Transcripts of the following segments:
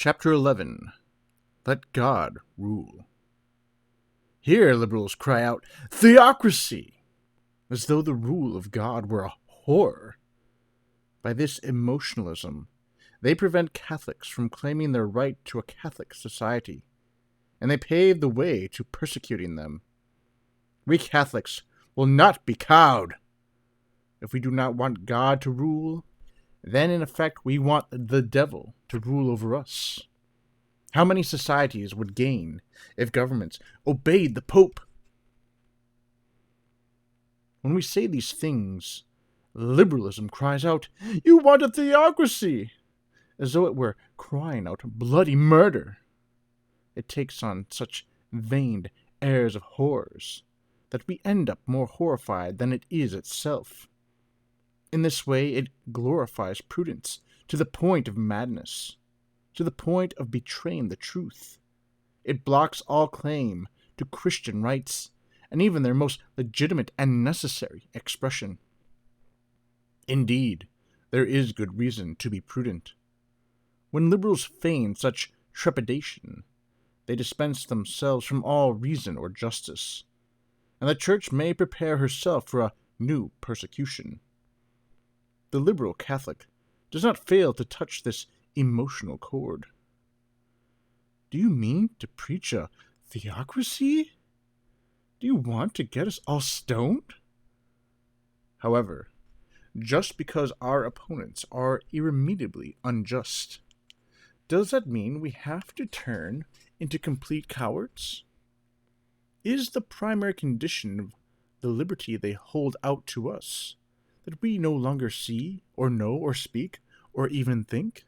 Chapter 11. Let God Rule. Here liberals cry out, "Theocracy!" as though the rule of God were a horror. By this emotionalism, they prevent Catholics from claiming their right to a Catholic society, and they pave the way to persecuting them. We Catholics will not be cowed. If we do not want God to rule, then in effect we want the devil to rule over us. How many societies would gain if governments obeyed the Pope? When we say these things, liberalism cries out, "You want a theocracy!" as though it were crying out bloody murder. It takes on such vain airs of horrors that we end up more horrified than it is itself. In this way, it glorifies prudence to the point of madness, to the point of betraying the truth. It blocks all claim to Christian rights, and even their most legitimate and necessary expression. Indeed, there is good reason to be prudent. When liberals feign such trepidation, they dispense themselves from all reason or justice, and the Church may prepare herself for a new persecution. The liberal Catholic does not fail to touch this emotional chord. Do you mean to preach a theocracy? Do you want to get us all stoned? However, just because our opponents are irremediably unjust, does that mean we have to turn into complete cowards? Is the primary condition of the liberty they hold out to us that we no longer see, or know, or speak, or even think?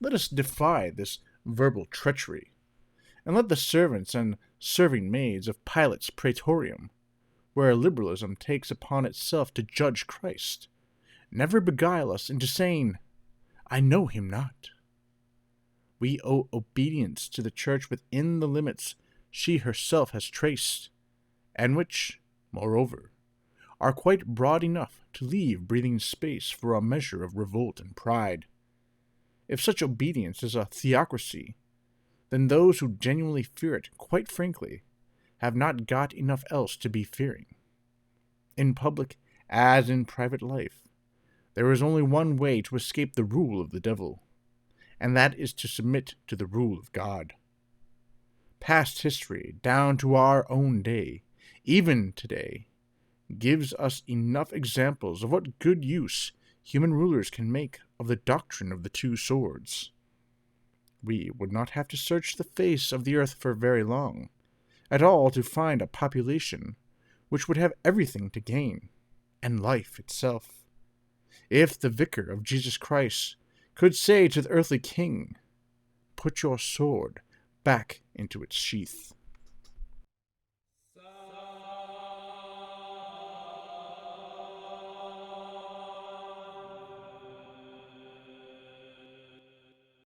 Let us defy this verbal treachery, and let the servants and serving maids of Pilate's praetorium, where liberalism takes upon itself to judge Christ, never beguile us into saying, "I know him not." We owe obedience to the Church within the limits she herself has traced, and which, moreover, are quite broad enough to leave breathing space for a measure of revolt and pride. If such obedience is a theocracy, then those who genuinely fear it, quite frankly, have not got enough else to be fearing. In public, as in private life, there is only one way to escape the rule of the devil, and that is to submit to the rule of God. Past history, down to our own day, even today, gives us enough examples of what good use human rulers can make of the doctrine of the two swords. We would not have to search the face of the earth for very long, at all, to find a population which would have everything to gain, and life itself, if the vicar of Jesus Christ could say to the earthly king, "Put your sword back into its sheath."